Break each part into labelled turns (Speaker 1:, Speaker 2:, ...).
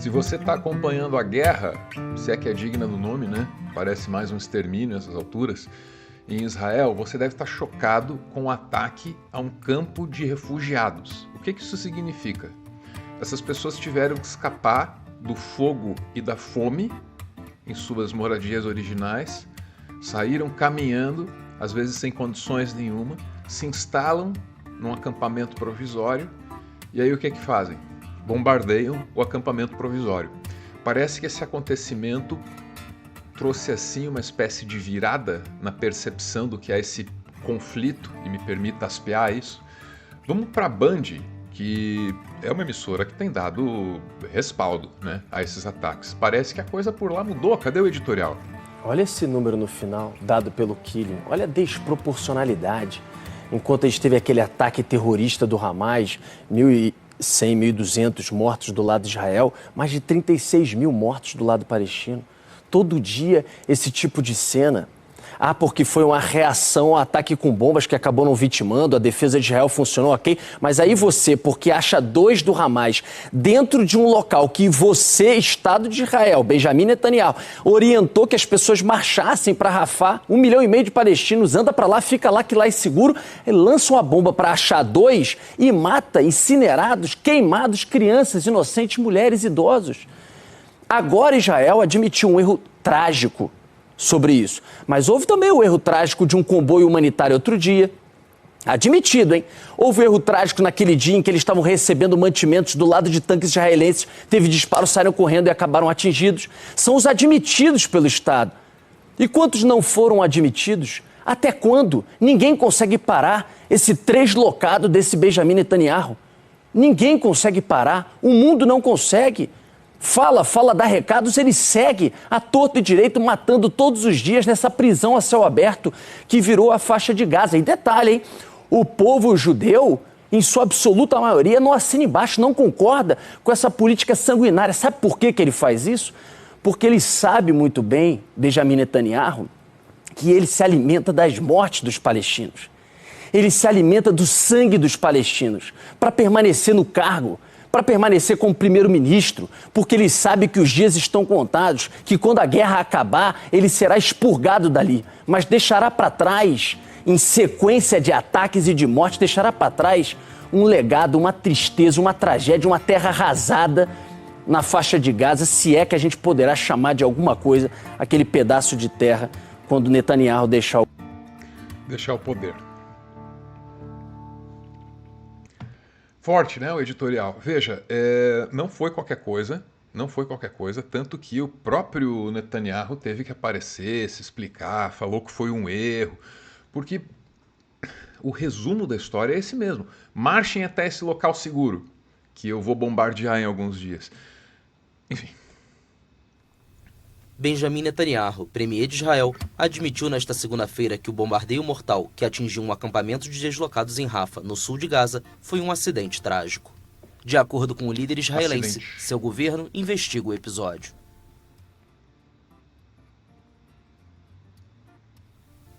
Speaker 1: Se você está acompanhando a guerra, se é que é digna do nome, né? Parece mais um extermínio nessas alturas. Em Israel, você deve estar chocado com o ataque a um campo de refugiados. O que isso significa? Essas pessoas tiveram que escapar do fogo e da fome em suas moradias originais, saíram caminhando, às vezes sem condições nenhuma, se instalam num acampamento provisório e aí o que fazem? Bombardeiam o acampamento provisório. Parece que esse acontecimento trouxe assim uma espécie de virada na percepção do que é esse conflito, e me permita aspear isso. Vamos para a Band, que é uma emissora que tem dado respaldo, né, a esses ataques. Parece que a coisa por lá mudou. Cadê o editorial?
Speaker 2: Olha esse número no final, dado pelo Killing. Olha a desproporcionalidade. Enquanto a gente teve aquele ataque terrorista do Hamas, 1.100, 1.200 mortos do lado de Israel, mais de 36 mil mortos do lado palestino. Todo dia esse tipo de cena. Ah, porque foi uma reação ao ataque com bombas que acabou não vitimando, a defesa de Israel funcionou ok, mas aí você, porque acha dois do Hamas dentro de um local que você, Estado de Israel, Benjamin Netanyahu, orientou que as pessoas marchassem para Rafah, 1,5 milhão de palestinos, anda para lá, fica lá que lá é seguro, ele lança uma bomba para achar dois e mata incinerados, queimados, crianças, inocentes, mulheres, idosos. Agora Israel admitiu um erro trágico sobre isso. Mas houve também o erro trágico de um comboio humanitário outro dia. Admitido, hein? Houve o erro trágico naquele dia em que eles estavam recebendo mantimentos do lado de tanques israelenses, teve disparos, saíram correndo e acabaram atingidos. São os admitidos pelo Estado. E quantos não foram admitidos? Até quando? Ninguém consegue parar esse translocado desse Benjamin Netanyahu. Ninguém consegue parar. O mundo não consegue. Fala, dá recados, ele segue a torto e direito, matando todos os dias nessa prisão a céu aberto que virou a faixa de Gaza. E detalhe, hein? O povo judeu, em sua absoluta maioria, não assina embaixo, não concorda com essa política sanguinária. Sabe por que ele faz isso? Porque ele sabe muito bem, Benjamin Netanyahu, que ele se alimenta das mortes dos palestinos. Ele se alimenta do sangue dos palestinos para permanecer no cargo, para permanecer como primeiro-ministro, porque ele sabe que os dias estão contados, que quando a guerra acabar, ele será expurgado dali, mas deixará para trás, em sequência de ataques e de mortes, deixará para trás um legado, uma tristeza, uma tragédia, uma terra arrasada na faixa de Gaza, se é que a gente poderá chamar de alguma coisa aquele pedaço de terra quando Netanyahu deixar
Speaker 1: o poder. Forte, né, o editorial. Veja, não foi qualquer coisa, tanto que o próprio Netanyahu teve que aparecer, se explicar, falou que foi um erro, porque o resumo da história é esse mesmo. Marchem até esse local seguro, que eu vou bombardear em alguns dias. Enfim.
Speaker 3: Benjamin Netanyahu, premier de Israel, admitiu nesta segunda-feira que o bombardeio mortal que atingiu um acampamento de deslocados em Rafah, no sul de Gaza, foi um acidente trágico. De acordo com o líder israelense, seu governo investiga o episódio.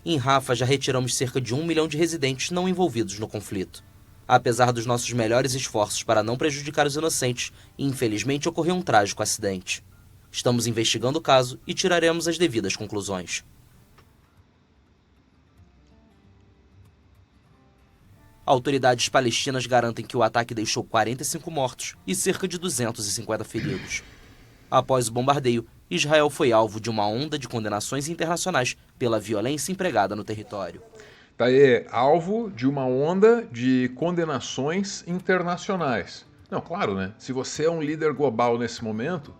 Speaker 3: Em Rafah já retiramos cerca de 1 milhão de residentes não envolvidos no conflito. Apesar dos nossos melhores esforços para não prejudicar os inocentes, infelizmente ocorreu um trágico acidente. Estamos investigando o caso e tiraremos as devidas conclusões. Autoridades palestinas garantem que o ataque deixou 45 mortos e cerca de 250 feridos. Após o bombardeio, Israel foi alvo de uma onda de condenações internacionais pela violência empregada no território.
Speaker 1: Tá aí, alvo de uma onda de condenações internacionais. Não, claro, né? Se você é um líder global nesse momento,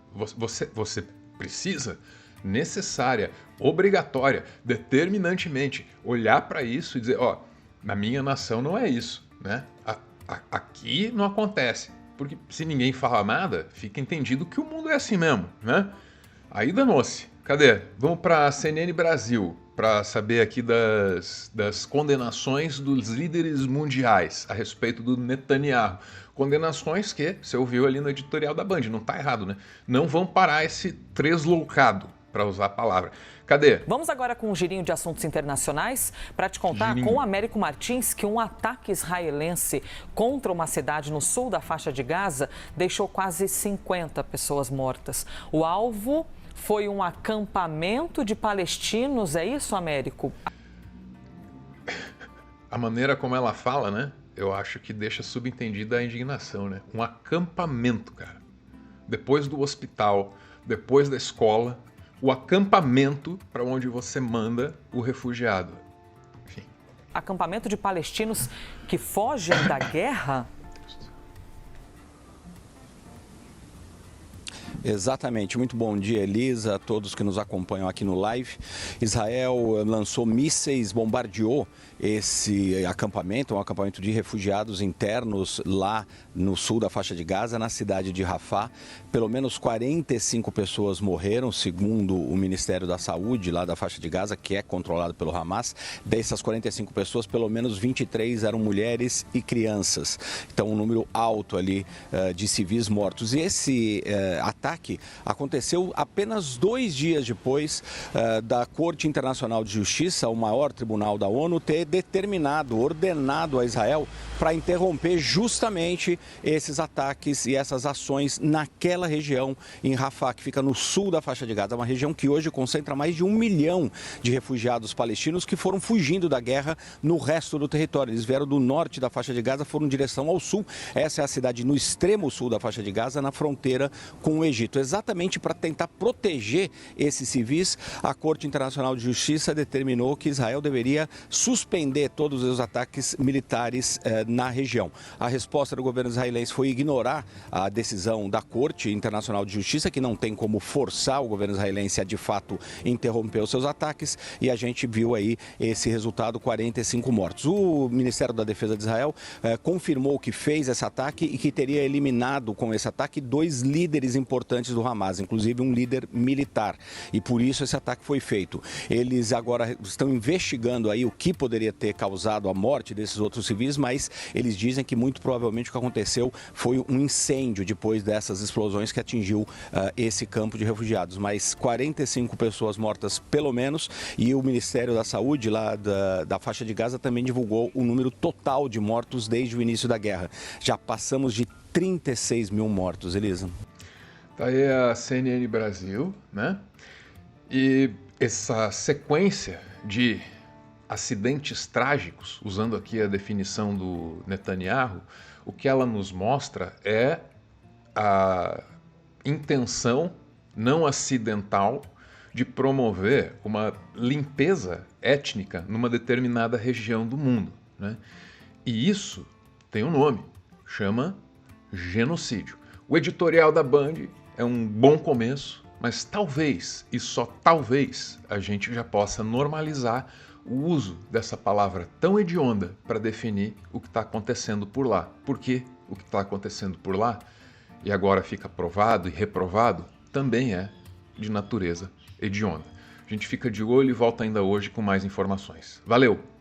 Speaker 1: você precisa, necessária, obrigatória, determinantemente, olhar para isso e dizer, ó, na minha nação não é isso, né? Aqui não acontece. Porque se ninguém fala nada, fica entendido que o mundo é assim mesmo, né? Aí danou-se. Cadê? Vamos para a CNN Brasil, para saber aqui das condenações dos líderes mundiais a respeito do Netanyahu. Condenações que, você ouviu ali no editorial da Band, não está errado, né? Não vão parar esse tresloucado. para usar a palavra. Cadê?
Speaker 4: Vamos agora com um girinho de assuntos internacionais para te contar com o Américo Martins que um ataque israelense contra uma cidade no sul da faixa de Gaza deixou quase 50 pessoas mortas. O alvo foi um acampamento de palestinos, é isso, Américo?
Speaker 1: A maneira como ela fala, né? Eu acho que deixa subentendida a indignação, né? Um acampamento, cara. Depois do hospital, depois da escola, o acampamento para onde você manda o refugiado. Enfim.
Speaker 4: Acampamento de palestinos que fogem da guerra?
Speaker 5: Exatamente. Muito bom dia, Elisa, a todos que nos acompanham aqui no live. Israel lançou mísseis, bombardeou esse acampamento, um acampamento de refugiados internos lá no sul da faixa de Gaza, na cidade de Rafah. Pelo menos 45 pessoas morreram, segundo o Ministério da Saúde lá da faixa de Gaza, que é controlado pelo Hamas. Dessas 45 pessoas, pelo menos 23 eram mulheres e crianças. Então, um número alto ali de civis mortos. E esse ataque aconteceu apenas 2 dias depois da Corte Internacional de Justiça, o maior tribunal da ONU, ter ordenado a Israel para interromper justamente esses ataques e essas ações naquela região em Rafah, que fica no sul da faixa de Gaza, uma região que hoje concentra mais de 1 milhão de refugiados palestinos que foram fugindo da guerra no resto do território. Eles vieram do norte da faixa de Gaza, foram em direção ao sul. Essa é a cidade no extremo sul da faixa de Gaza, na fronteira com o Egito. Exatamente para tentar proteger esses civis, a Corte Internacional de Justiça determinou que Israel deveria suspender todos os ataques militares na região. A resposta do governo israelense foi ignorar a decisão da Corte Internacional de Justiça, que não tem como forçar o governo israelense a, de fato, interromper os seus ataques, e a gente viu aí esse resultado, 45 mortos. O Ministério da Defesa de Israel confirmou que fez esse ataque e que teria eliminado com esse ataque 2 líderes importantes do Hamas, inclusive um líder militar, e por isso esse ataque foi feito. Eles agora estão investigando aí o que poderia ter causado a morte desses outros civis, mas eles dizem que muito provavelmente o que aconteceu foi um incêndio depois dessas explosões que atingiu esse campo de refugiados. Mas 45 pessoas mortas pelo menos, e o Ministério da Saúde lá da faixa de Gaza também divulgou o número total de mortos desde o início da guerra. Já passamos de 36 mil mortos, Elisa.
Speaker 1: Tá aí a CNN Brasil, né? E essa sequência de acidentes trágicos, usando aqui a definição do Netanyahu, o que ela nos mostra é a intenção não acidental de promover uma limpeza étnica numa determinada região do mundo, né? E isso tem um nome, chama genocídio. O editorial da Band é um bom começo, mas talvez, e só talvez, a gente já possa normalizar o uso dessa palavra tão hedionda para definir o que está acontecendo por lá. Porque o que está acontecendo por lá, e agora fica provado e reprovado, também é de natureza hedionda. A gente fica de olho e volta ainda hoje com mais informações. Valeu!